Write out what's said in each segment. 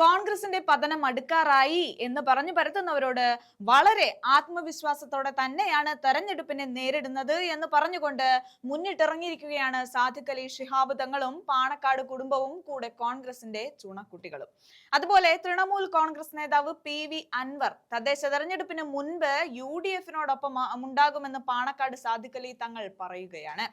കോൺഗ്രസിന്റെ പതനം അടുക്കാറായി എന്ന് പറഞ്ഞു പരത്തുന്നവരോട് വളരെ ആത്മവിശ്വാസത്തോടെ തന്നെയാണ് തെരഞ്ഞെടുപ്പിനെ നേരിടുന്നത് എന്ന് പറഞ്ഞുകൊണ്ട് മുന്നിട്ടിറങ്ങിയിരിക്കുകയാണ് സാദിഖ് അലി ശിഹാബ് തങ്ങളും പാണക്കാട് കുടുംബവും കൂടെ കോൺഗ്രസിന്റെ ചുണക്കുട്ടികളും. അതുപോലെ തൃണമൂൽ കോൺഗ്രസ് നേതാവ് PV അൻവർ തദ്ദേശ തെരഞ്ഞെടുപ്പിന് മുൻപ് UDF-നോടൊപ്പം ഉണ്ടാകുമെന്ന് പാണക്കാട് സാദിഖ് അലി തങ്ങൾ പറയുകയാണ്.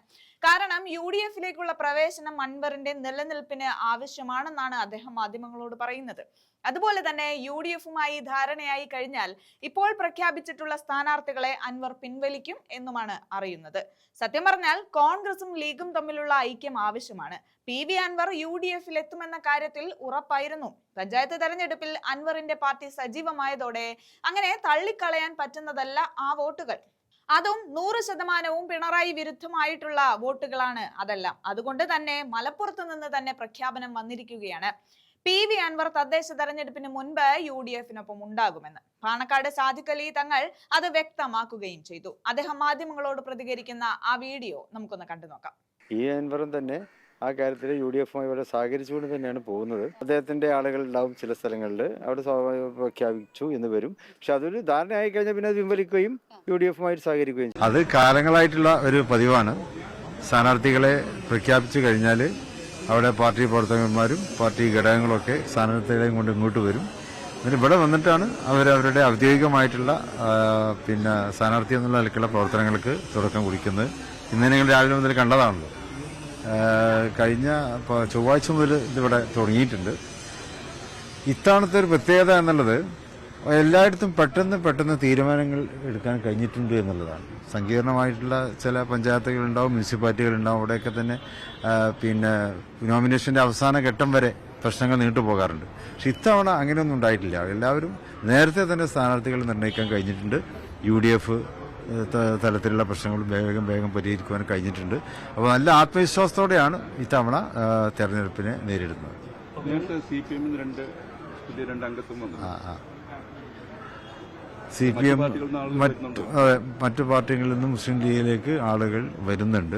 കാരണം UDF-ലേക്കുള്ള പ്രവേശനം അൻവറിന്റെ നിലനിൽപ്പിന് ആവശ്യമാണെന്നാണ് അദ്ദേഹം മാധ്യമങ്ങളോട് പറയുന്നത്. അതുപോലെ തന്നെ UDF-മായി ധാരണയായി കഴിഞ്ഞാൽ ഇപ്പോൾ പ്രഖ്യാപിച്ചിട്ടുള്ള സ്ഥാനാർത്ഥികളെ അൻവർ പിൻവലിക്കും എന്നുമാണ് അറിയുന്നത്. സത്യം പറഞ്ഞാൽ കോൺഗ്രസും ലീഗും തമ്മിലുള്ള ഐക്യം ആവശ്യമാണ്. PV അൻവർ UDF-ൽ എത്തുമെന്ന കാര്യത്തിൽ ഉറപ്പായിരുന്നു. പഞ്ചായത്ത് തെരഞ്ഞെടുപ്പിൽ അൻവറിന്റെ പാർട്ടി സജീവമായതോടെ അങ്ങനെ തള്ളിക്കളയാൻ പറ്റുന്നതല്ല ആ വോട്ടുകൾ. അതും 100% പിണറായി വിരുദ്ധമായിട്ടുള്ള വോട്ടുകളാണ് അതെല്ലാം. അതുകൊണ്ട് തന്നെ മലപ്പുറത്ത് നിന്ന് തന്നെ പ്രഖ്യാപനം വന്നിരിക്കുകയാണ്. PV അൻവർ തദ്ദേശ തെരഞ്ഞെടുപ്പിന് മുൻപ് UDF-നൊപ്പം ഉണ്ടാകുമെന്ന് പാണക്കാട് സാദിഖ് അലി തങ്ങൾ അത് വ്യക്തമാക്കുകയും ചെയ്തു. അദ്ദേഹം മാധ്യമങ്ങളോട് പ്രതികരിക്കുന്ന ആ വീഡിയോ നമുക്കൊന്ന് കണ്ടു നോക്കാം. അൻവറും തന്നെ ആ കാര്യത്തിൽ UDF-മായി വളരെ സഹകരിച്ചുകൊണ്ട് തന്നെയാണ് പോകുന്നത്. അദ്ദേഹത്തിന്റെ ആളുകൾ ഉണ്ടാവും ചില സ്ഥലങ്ങളിൽ, അവിടെ പ്രഖ്യാപിച്ചു എന്ന് വരും. പക്ഷെ അതൊരു ധാരണയായി കഴിഞ്ഞാൽ പിന്നെ അത് പിൻവലിക്കുകയും UDF-മായി സഹകരിക്കുകയും ചെയ്യും. അത് കാലങ്ങളായിട്ടുള്ള ഒരു പതിവാണ്. സ്ഥാനാർത്ഥികളെ പ്രഖ്യാപിച്ചു കഴിഞ്ഞാൽ അവിടെ പാർട്ടി പ്രവർത്തകന്മാരും പാർട്ടി ഘടകങ്ങളൊക്കെ സ്ഥാനാർത്ഥികളെയും കൊണ്ട് ഇങ്ങോട്ട് വരും. എന്നിട്ട് ഇവിടെ വന്നിട്ടാണ് അവരവരുടെ ഔദ്യോഗികമായിട്ടുള്ള സ്ഥാനാർത്ഥി എന്നുള്ള നിലയ്ക്കുള്ള പ്രവർത്തനങ്ങൾക്ക് തുടക്കം കുറിക്കുന്നത്. ഇന്ന് നിങ്ങൾ രാവിലെ മുതൽ കണ്ടതാണല്ലോ. കഴിഞ്ഞ ചൊവ്വാഴ്ച മുതൽ ഇതിവിടെ തുടങ്ങിയിട്ടുണ്ട്. ഇത്തവണത്തെ ഒരു പ്രത്യേകത എന്നുള്ളത് എല്ലായിടത്തും പെട്ടെന്ന് തീരുമാനങ്ങൾ എടുക്കാൻ കഴിഞ്ഞിട്ടുണ്ട് എന്നുള്ളതാണ്. സങ്കീർണമായിട്ടുള്ള ചില പഞ്ചായത്തുകളുണ്ടാവും, മുനിസിപ്പാലിറ്റികളുണ്ടാവും. അവിടെയൊക്കെ തന്നെ നോമിനേഷന്റെ അവസാന ഘട്ടം വരെ പ്രശ്നങ്ങൾ നീണ്ടുപോകാറുണ്ട്. പക്ഷെ ഇത്തവണ അങ്ങനെയൊന്നും ഉണ്ടായിട്ടില്ല. എല്ലാവരും നേരത്തെ തന്നെ സ്ഥാനാർത്ഥികൾ നിർണ്ണയിക്കാൻ കഴിഞ്ഞിട്ടുണ്ട്. UDF തലത്തിലുള്ള പ്രശ്നങ്ങൾ വേഗം പരിഹരിക്കുവാൻ കഴിഞ്ഞിട്ടുണ്ട്. അപ്പോൾ നല്ല ആത്മവിശ്വാസത്തോടെയാണ് ഇത്തവണ തെരഞ്ഞെടുപ്പിനെ നേരിടുന്നത്. CPM മറ്റു പാർട്ടികളിൽ നിന്നും മുസ്ലിം ലീഗിലേക്ക് ആളുകൾ വരുന്നുണ്ട്.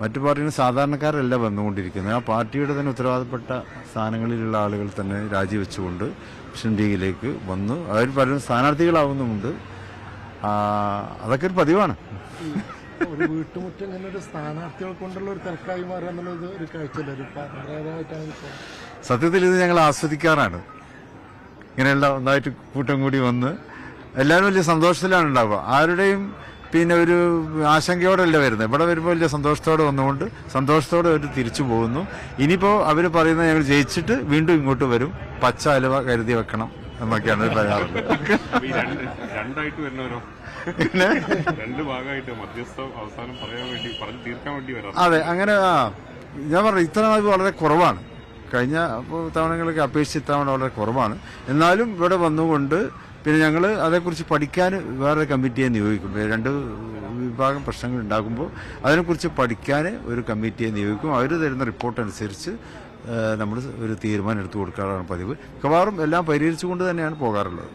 മറ്റു പാർട്ടികൾ സാധാരണക്കാരല്ല വന്നുകൊണ്ടിരിക്കുന്നത്. ആ പാർട്ടിയുടെ തന്നെ ഉത്തരവാദപ്പെട്ട സ്ഥാനങ്ങളിലുള്ള ആളുകൾ തന്നെ രാജിവെച്ചുകൊണ്ട് മുസ്ലിം ലീഗിലേക്ക് വന്നു. അവർ പലരും സ്ഥാനാർത്ഥികളാവുന്നുമുണ്ട്. അതൊക്കെ ഒരു പതിവാണ്. ഒരു വീട്ടുമുറ്റം ഇങ്ങനെ ഒരു സ്ഥാനാർത്ഥികൾ കൊണ്ടുള്ള ഒരു തിരക്കായി മാറുക ഒരു കാഴ്ച. സത്യത്തിൽ ഇത് ഞങ്ങൾ ആസ്വദിക്കാറാണ്. ഇങ്ങനെയുള്ള ഒന്നായിട്ട് കൂട്ടം കൂടി വന്ന് എല്ലാവരും വലിയ സന്തോഷത്തിലാണ് ഉണ്ടാവുക. ആരുടെയും ഒരു ആശങ്കയോടല്ല വരുന്നത്. ഇവിടെ വരുമ്പോൾ വലിയ സന്തോഷത്തോടെ വന്നുകൊണ്ട് സന്തോഷത്തോടെ അവർ തിരിച്ചു പോകുന്നു. ഇനിയിപ്പോൾ അവർ പറയുന്നത് ഞങ്ങൾ ജയിച്ചിട്ട് വീണ്ടും ഇങ്ങോട്ട് വരും, പച്ച അലുവ കരുതി വെക്കണം എന്നൊക്കെയാണ് പറയാറുള്ളത്. രണ്ടായിട്ട് വരുന്നവരോ രണ്ട് ഭാഗമായിട്ട് മധ്യസ്ഥ അവസാനം പറയാൻ വേണ്ടി പറഞ്ഞു തീർക്കാൻ വേണ്ടി വരാം. അതെ, അങ്ങനെ ഞാൻ പറഞ്ഞു ഇത്തവണ വളരെ കുറവാണ്. കഴിഞ്ഞ തവണകളൊക്കെ അപേക്ഷിച്ച് ഇത്തവണ വളരെ കുറവാണ്. എന്നാലും ഇവിടെ വന്നുകൊണ്ട് ഞങ്ങൾ അതേക്കുറിച്ച് പഠിക്കാൻ വേറെ കമ്മിറ്റിയെ നിയോഗിക്കും. രണ്ട് വിഭാഗം പ്രശ്നങ്ങൾ ഉണ്ടാകുമ്പോൾ അതിനെക്കുറിച്ച് പഠിക്കാൻ ഒരു കമ്മിറ്റിയെ നിയോഗിക്കും. അവർ തരുന്ന റിപ്പോർട്ട് അനുസരിച്ച് നമ്മൾ ഒരു തീരുമാനം എടുത്തു കൊടുക്കാറാണ് പതിവ്. മിക്കവാറും എല്ലാം പരിഹരിച്ചുകൊണ്ട് തന്നെയാണ് പോകാറുള്ളത്.